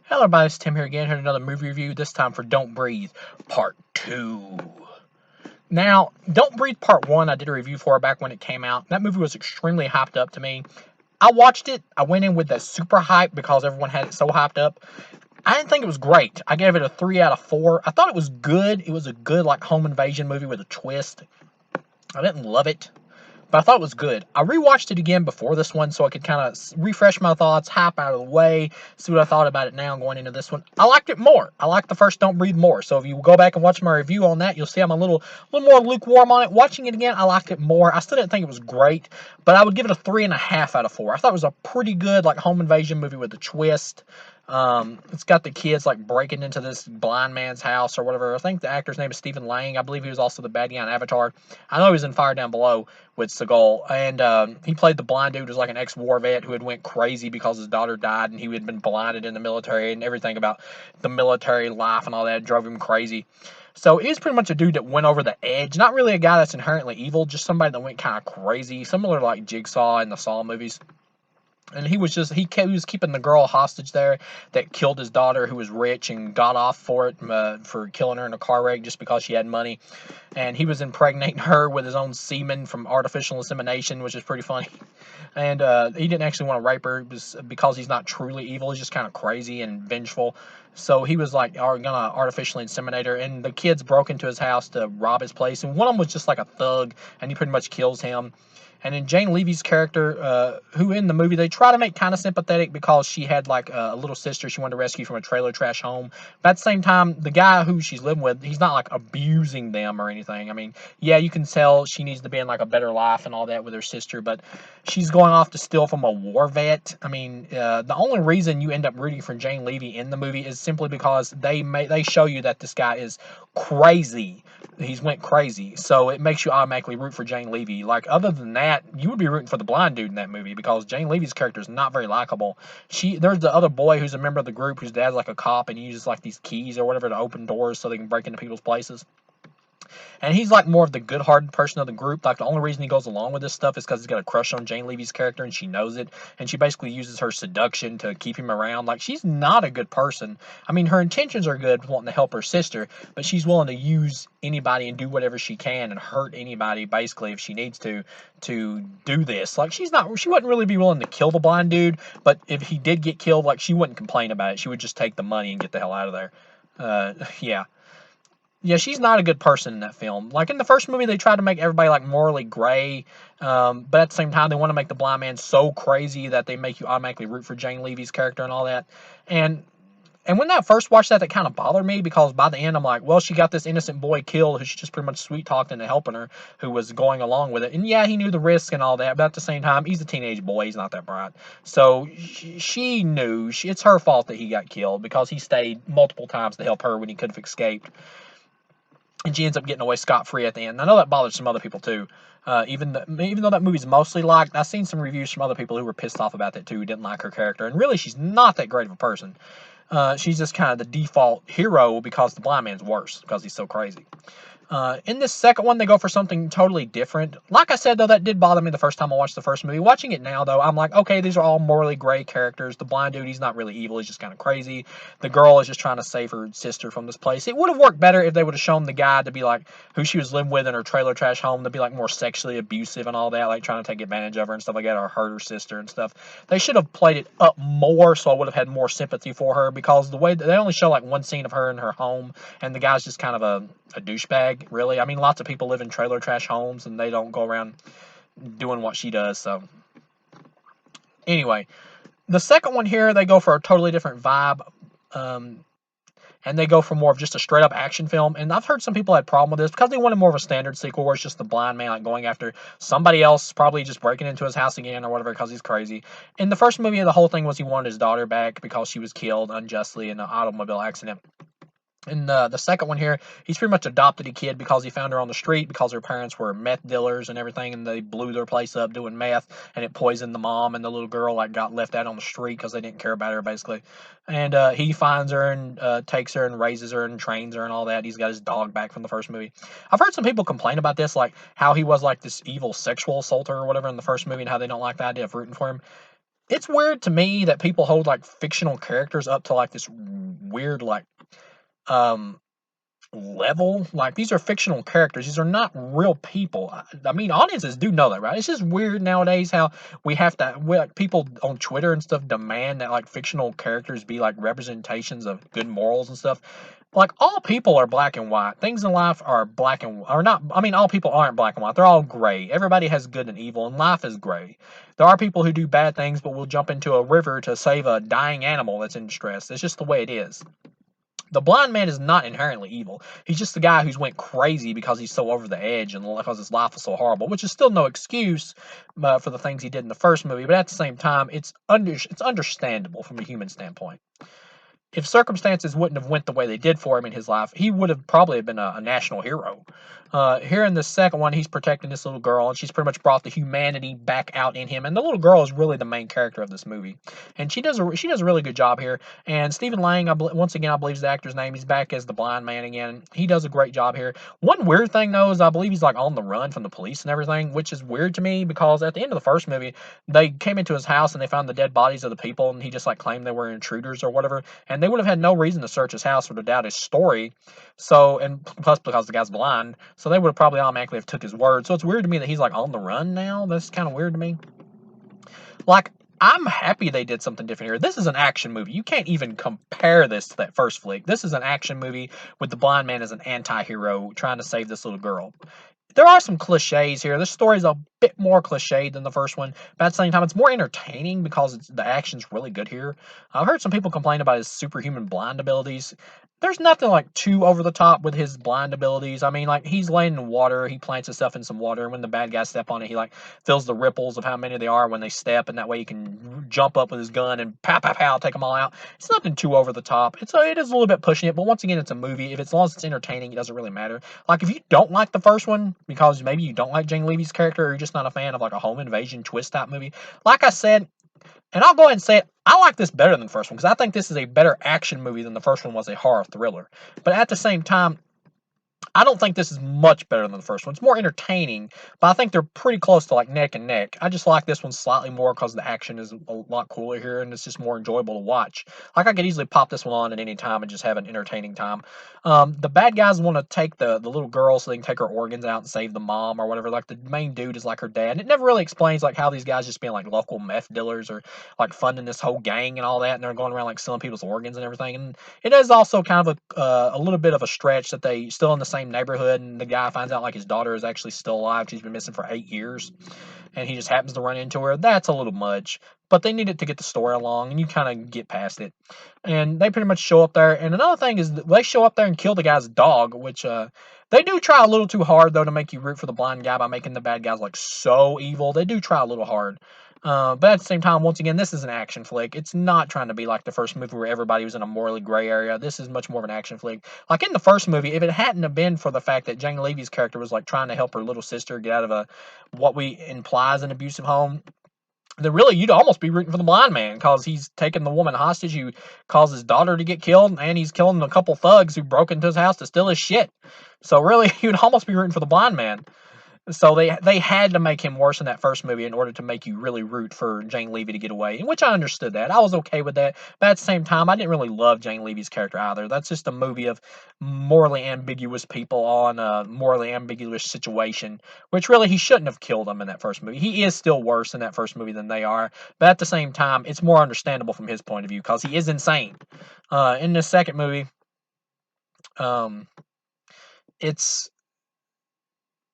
Hello everybody, it's Tim here again, here with another movie review, this time for Don't Breathe, Part 2. Now, Don't Breathe Part 1, I did a review for it back when it came out. That movie was extremely hyped up to me. I watched it, I went in with that super hype because everyone had it so hyped up. I didn't think it was great. I gave it a 3 out of 4. I thought it was good. It was a good, like, home invasion movie with a twist. I didn't love it, but I thought it was good. I rewatched it again before this one so I could kind of refresh my thoughts, hop out of the way, see what I thought about it now going into this one. I liked it more. I liked the first Don't Breathe more. So if you go back and watch my review on that, you'll see I'm a little more lukewarm on it. Watching it again, I liked it more. I still didn't think it was great, but I would give it a 3.5 out of 4. I thought it was a pretty good like home invasion movie with a twist. It's got the kids like breaking into this blind man's house or whatever. I think the actor's name is Stephen Lang. I believe he was also the bad guy in Avatar. I know he was in Fire Down Below with Seagal, and he played the blind dude who was like an ex-war vet who had went crazy because his daughter died and he had been blinded in the military, and everything about the military life and all that drove him crazy. So he's pretty much a dude that went over the edge. Not really a guy that's inherently evil, just somebody that went kind of crazy, similar to like Jigsaw in the Saw movies. And he was was keeping the girl hostage there that killed his daughter, who was rich, and got off for it, for killing her in a car wreck just because she had money. And he was impregnating her with his own semen from artificial insemination, which is pretty funny. And he didn't actually want to rape her because he's not truly evil. He's just kind of crazy and vengeful. So he was like, gonna artificially inseminate her. And the kids broke into his house to rob his place. And one of them was just like a thug, and he pretty much kills him. And then Jane Levy's character, who in the movie they try to make kind of sympathetic because she had like a little sister she wanted to rescue from a trailer trash home. But at the same time, the guy who she's living with, he's not like abusing them or anything. I mean, yeah, you can tell she needs to be in like a better life and all that with her sister, but she's going off to steal from a war vet. I mean, the only reason you end up rooting for Jane Levy in the movie is simply because they show you that this guy is crazy. He's went crazy, so it makes you automatically root for Jane Levy. Like, other than that, you would be rooting for the blind dude in that movie because Jane Levy's character is not very likable. There's the other boy who's a member of the group whose dad's like a cop and he uses like these keys or whatever to open doors so they can break into people's places. And he's like more of the good-hearted person of the group. Like, the only reason he goes along with this stuff is because he's got a crush on Jane Levy's character and she knows it. And she basically uses her seduction to keep him around. Like, she's not a good person. I mean, her intentions are good, wanting to help her sister, but she's willing to use anybody and do whatever she can and hurt anybody, basically, if she needs to do this. Like, she wouldn't really be willing to kill the blind dude, but if he did get killed, like, she wouldn't complain about it. She would just take the money and get the hell out of there. Yeah. Yeah, she's not a good person in that film. Like, in the first movie, they tried to make everybody, like, morally gray, but at the same time, they want to make the blind man so crazy that they make you automatically root for Jane Levy's character and all that. And when I first watched that kind of bothered me because by the end, I'm like, well, she got this innocent boy killed who she just pretty much sweet-talked into helping her, who was going along with it. And yeah, he knew the risk and all that, but at the same time, he's a teenage boy. He's not that bright. So she knew. It's her fault that he got killed because he stayed multiple times to help her when he could have escaped. And she ends up getting away scot-free at the end. I know that bothered some other people too. Even though that movie's mostly liked, I've seen some reviews from other people who were pissed off about that too, who didn't like her character. And really, she's not that great of a person. She's just kind of the default hero because the blind man's worse because he's so crazy. In this second one, they go for something totally different. Like I said, though, that did bother me the first time I watched the first movie. Watching it now, though, I'm like, okay, these are all morally gray characters. The blind dude, he's not really evil. He's just kind of crazy. The girl is just trying to save her sister from this place. It would have worked better if they would have shown the guy to be like, who she was living with in her trailer trash home, to be like more sexually abusive and all that, like trying to take advantage of her and stuff like that, or hurt her sister and stuff. They should have played it up more so I would have had more sympathy for her, because the way they only show like one scene of her in her home, and the guy's just kind of a douchebag, really. I mean, lots of people live in trailer trash homes and they don't go around doing what she does. So anyway, the second one here, they go for a totally different vibe, and they go for more of just a straight up action film. And I've heard some people had a problem with this because they wanted more of a standard sequel where it's just the blind man like going after somebody else, probably just breaking into his house again or whatever because he's crazy. In the first movie, the whole thing was he wanted his daughter back because she was killed unjustly in an automobile accident. In the second one here, he's pretty much adopted a kid because he found her on the street because her parents were meth dealers and everything, and they blew their place up doing meth, and it poisoned the mom, and the little girl like got left out on the street because they didn't care about her, basically. And he finds her and takes her and raises her and trains her and all that. He's got his dog back from the first movie. I've heard some people complain about this, like how he was like this evil sexual assaulter or whatever in the first movie, and how they don't like the idea of rooting for him. it's weird to me that people hold like fictional characters up to like this weird like um level. Like these are fictional characters. These are not real people. I mean, audiences do know that, right? It's just weird nowadays how like, people on Twitter and stuff demand that like fictional characters be like representations of good morals and stuff. Like all people are black and white. Things in life are black and are not. I mean, all people aren't black and white. They're all gray. Everybody has good and evil, and life is gray. There are people who do bad things, but will jump into a river to save a dying animal that's in distress. It's just the way it is. The blind man is not inherently evil. He's just the guy who's went crazy because he's so over the edge and because his life was so horrible, which is still no excuse for the things he did in the first movie. But at the same time, it's understandable from a human standpoint. If circumstances wouldn't have went the way they did for him in his life, he would have probably been a national hero. Here in the second one, he's protecting this little girl, and she's pretty much brought the humanity back out in him. And the little girl is really the main character of this movie, and she does a really good job here. And Stephen Lang, once again, I believe is the actor's name. He's back as the blind man again. He does a great job here. One weird thing though is I believe he's like on the run from the police and everything, which is weird to me because at the end of the first movie, they came into his house and they found the dead bodies of the people, and he just like claimed they were intruders or whatever, and they would have had no reason to search his house or to doubt his story. So, and plus because the guy's blind, so they would have probably automatically have took his word. So it's weird to me that he's like on the run now. That's kind of weird to me. Like, I'm happy they did something different here. This is an action movie. You can't even compare this to that first flick. This is an action movie with the blind man as an anti-hero trying to save this little girl. There are some cliches here. This story's a bit more cliched than the first one, but at the same time, it's more entertaining because the action's really good here. I've heard some people complain about his superhuman blind abilities. There's nothing like too over the top with his blind abilities. I mean, like he's laying in water, he plants his stuff in some water, and when the bad guys step on it, he like feels the ripples of how many they are when they step, and that way he can jump up with his gun and pow pow pow take them all out. It's nothing too over the top. It is a little bit pushing it, but once again, it's a movie. If it's as long as it's entertaining, it doesn't really matter. Like if you don't like the first one because maybe you don't like Jane Levy's character, or you're just not a fan of like a home invasion twist type movie, like I said, and I'll go ahead and say it, I like this better than the first one because I think this is a better action movie than the first one was a horror thriller. But at the same time, I don't think this is much better than the first one. It's more entertaining, but I think they're pretty close to like neck and neck. I just like this one slightly more because the action is a lot cooler here and it's just more enjoyable to watch. Like I could easily pop this one on at any time and just have an entertaining time. The bad guys want to take the little girl so they can take her organs out and save the mom or whatever. Like the main dude is like her dad. And it never really explains like how these guys just being like local meth dealers or like funding this whole gang and all that, and they're going around like selling people's organs and everything. And it is also kind of a little bit of a stretch that they still in the same neighborhood, and the guy finds out like his daughter is actually still alive. She's been missing for 8 years, and he just happens to run into her. That's a little much, but they needed to get the story along, and you kind of get past it. And they pretty much show up there. And another thing is they show up there and kill the guy's dog, which they do try a little too hard though to make you root for the blind guy by making the bad guys like so evil. They do try a little hard. But at the same time, once again, this is an action flick. It's not trying to be like the first movie where everybody was in a morally gray area. This is much more of an action flick. Like in the first movie, if it hadn't have been for the fact that Jane Levy's character was like trying to help her little sister get out of a what we imply is an abusive home, then really you'd almost be rooting for the blind man because he's taking the woman hostage who caused his daughter to get killed, and he's killing a couple thugs who broke into his house to steal his shit. So really, you'd almost be rooting for the blind man. So they had to make him worse in that first movie in order to make you really root for Jane Levy to get away, in which I understood that. I was okay with that. But at the same time, I didn't really love Jane Levy's character either. That's just a movie of morally ambiguous people on a morally ambiguous situation, which really he shouldn't have killed them in that first movie. He is still worse in that first movie than they are. But at the same time, it's more understandable from his point of view because he is insane. In the second movie, um, it's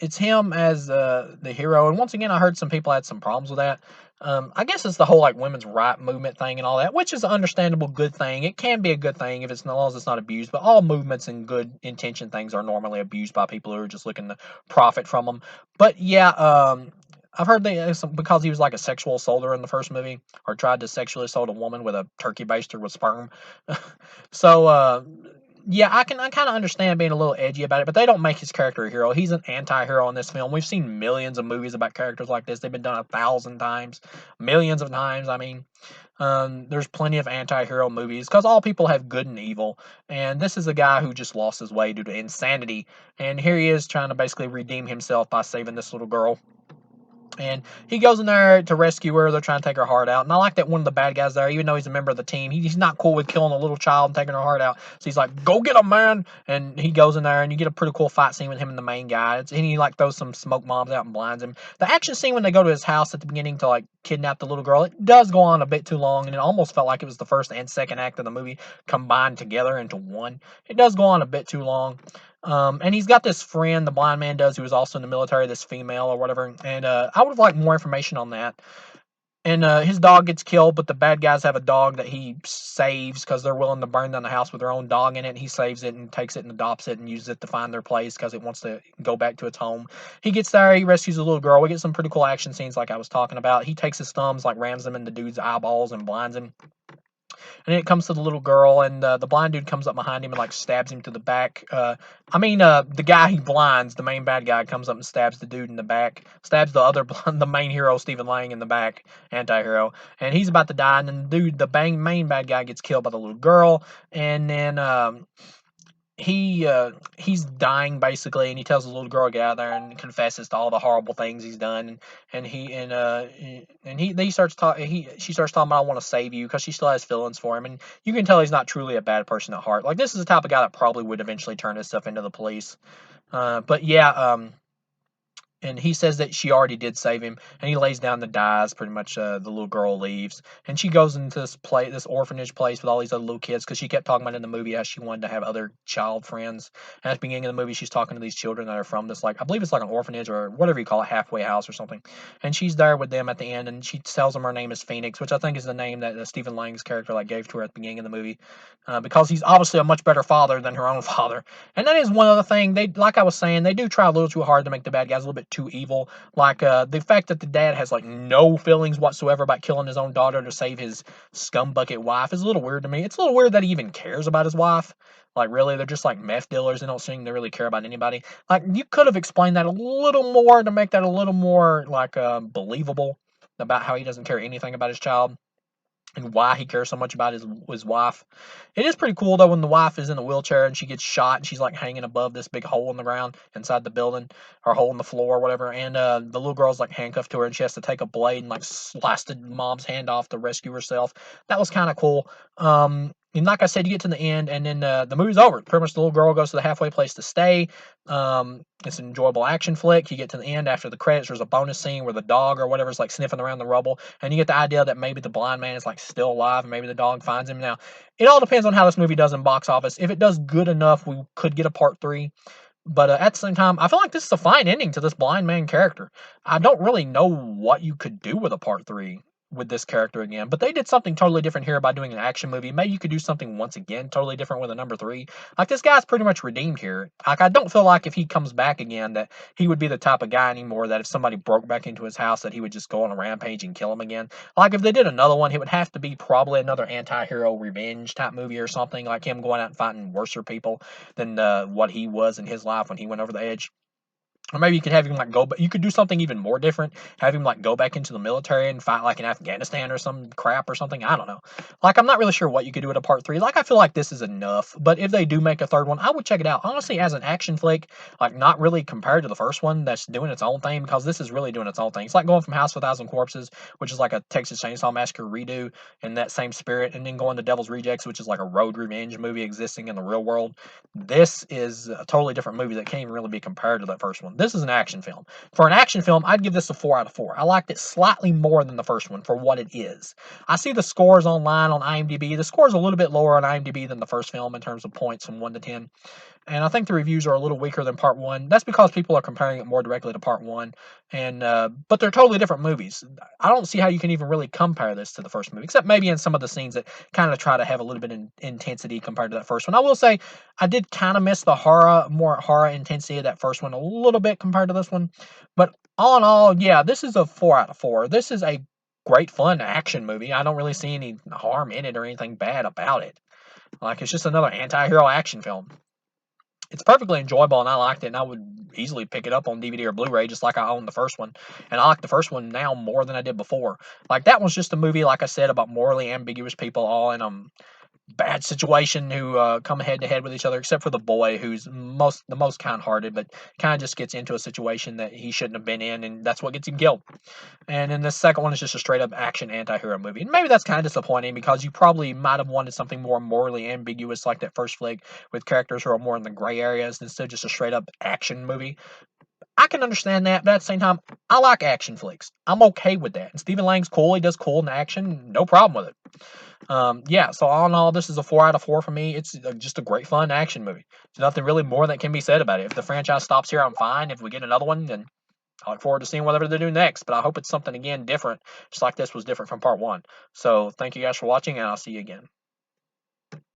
it's him as the hero. And once again, I heard some people had some problems with that. I guess it's the whole like women's right movement thing and all that, which is an understandable good thing. It can be a good thing if it's as long as it's not abused. But all movements and good intention things are normally abused by people who are just looking to profit from them. But yeah, I've heard because he was like a sexual assaulter in the first movie, or tried to sexually assault a woman with a turkey baster with sperm. So yeah, I kind of understand being a little edgy about it, but they don't make his character a hero. He's an anti-hero in this film. We've seen millions of movies about characters like this. They've been done 1,000 times, millions of times. I mean, there's plenty of anti-hero movies because all people have good and evil. And this is a guy who just lost his way due to insanity. And here he is trying to basically redeem himself by saving this little girl. And he goes in there to rescue her. They're trying to take her heart out. And I like that one of the bad guys there, even though he's a member of the team, he's not cool with killing a little child and taking her heart out. So he's like, go get him, man. And he goes in there, and you get a pretty cool fight scene with him and the main guy. And he, like, throws some smoke bombs out and blinds him. The action scene when they go to his house at the beginning to, like, kidnap the little girl, it does go on a bit too long. And it almost felt like it was the first and second act of the movie combined together into one. It does go on a bit too long. And he's got this friend, the blind man does, who is also in the military, this female or whatever. And I would have liked more information on that. And his dog gets killed, but the bad guys have a dog that he saves because they're willing to burn down the house with their own dog in it. He saves it and takes it and adopts it and uses it to find their place because it wants to go back to its home. He gets there, he rescues a little girl. We get some pretty cool action scenes like I was talking about. He takes his thumbs, like rams them in the dude's eyeballs and blinds him. And it comes to the little girl, and the blind dude comes up behind him and, like, stabs him to the back. The guy he blinds, the main bad guy, comes up and stabs the dude in the back, stabs the main hero, Stephen Lang, in the back, anti-hero, and he's about to die. And then main bad guy gets killed by the little girl, and then he's dying basically, and he tells the little girl to get out of there and confesses to all the horrible things he's done. And he starts talking. She starts talking about, I want to save you, because she still has feelings for him, and you can tell he's not truly a bad person at heart. Like, this is the type of guy that probably would eventually turn his stuff into the police. But yeah. And he says that she already did save him, and he lays down and dies. Pretty much, the little girl leaves, and she goes into this orphanage place with all these other little kids, because she kept talking about in the movie how she wanted to have other child friends. And at the beginning of the movie, she's talking to these children that are from this, like, I believe it's like an orphanage or whatever you call it, halfway house or something. And she's there with them at the end, and she tells them her name is Phoenix, which I think is the name that Stephen Lang's character, like, gave to her at the beginning of the movie, because he's obviously a much better father than her own father. And that is one other thing. Like I was saying, they do try a little too hard to make the bad guys a little bit too evil. Like, the fact that the dad has, like, no feelings whatsoever about killing his own daughter to save his scumbucket wife is a little weird to me. It's a little weird that he even cares about his wife. Like, really, they're just like meth dealers. They don't seem to really care about anybody. Like, you could have explained that a little more to make that a little more, like, believable, about how he doesn't care anything about his child and why he cares so much about his wife. It is pretty cool though when the wife is in a wheelchair and she gets shot and she's, like, hanging above this big hole in the ground inside the building, or hole in the floor or whatever, and the little girl's, like, handcuffed to her, and she has to take a blade and, like, slice the mom's hand off to rescue herself. That was kind of cool. And like I said, you get to the end, and then the movie's over. Pretty much the little girl goes to the halfway place to stay. It's an enjoyable action flick. You get to the end, after the credits, there's a bonus scene where the dog or whatever is, like, sniffing around the rubble, and you get the idea that maybe the blind man is, like, still alive, and maybe the dog finds him. Now, it all depends on how this movie does in box office. If it does good enough, we could get a part 3. But at the same time, I feel like this is a fine ending to this blind man character. I don't really know what you could do with a part 3 with this character again, but they did something totally different here by doing an action movie. Maybe you could do something once again totally different with a number 3. Like, this guy's pretty much redeemed here. Like, I don't feel like if he comes back again that he would be the type of guy anymore that if somebody broke back into his house that he would just go on a rampage and kill him again. Like, if they did another one, it would have to be probably another anti-hero revenge type movie or something, like him going out and fighting worser people than what he was in his life when he went over the edge. Or maybe you could have him, like, go, but you could do something even more different. Have him, like, go back into the military and fight, like, in Afghanistan or some crap or something. I don't know. Like, I'm not really sure what you could do with a part 3. Like, I feel like this is enough. But if they do make a third one, I would check it out. Honestly, as an action flick, like, not really compared to the first one that's doing its own thing, because this is really doing its own thing. It's like going from House of a Thousand Corpses, which is like a Texas Chainsaw Massacre redo in that same spirit, and then going to Devil's Rejects, which is like a road revenge movie existing in the real world. This is a totally different movie that can't even really be compared to that first one. This is an action film. For an action film, I'd give this a 4 out of 4. I liked it slightly more than the first one for what it is. I see the scores online on IMDb. The score's a little bit lower on IMDb than the first film in terms of points from 1 to 10. And I think the reviews are a little weaker than part 1. That's because people are comparing it more directly to part 1. But they're totally different movies. I don't see how you can even really compare this to the first movie, except maybe in some of the scenes that kind of try to have a little bit of intensity compared to that first one. I will say I did kind of miss the more horror intensity of that first one a little bit compared to this one. But all in all, yeah, this is a 4 out of 4. This is a great fun action movie. I don't really see any harm in it or anything bad about it. Like, it's just another anti-hero action film. It's perfectly enjoyable, and I liked it, and I would easily pick it up on DVD or Blu-ray, just like I own the first one. And I like the first one now more than I did before. Like, that was just a movie, like I said, about morally ambiguous people all in bad situation who come head to head with each other, except for the boy who's the most kind-hearted, but kind of just gets into a situation that he shouldn't have been in, and that's what gets him killed. And then the second one is just a straight up action anti-hero movie. And maybe that's kind of disappointing because you probably might have wanted something more morally ambiguous like that first flick with characters who are more in the gray areas instead of just a straight up action movie. I can understand that, but at the same time, I like action flicks. I'm okay with that. And Stephen Lang's cool. He does cool in action. No problem with it. Yeah, so all in all, this is a 4 out of 4 for me. It's just a great fun action movie. There's nothing really more that can be said about it. If the franchise stops here, I'm fine. If we get another one, then I look forward to seeing whatever they do next. But I hope it's something again different, just like this was different from part one. So thank you guys for watching, and I'll see you again.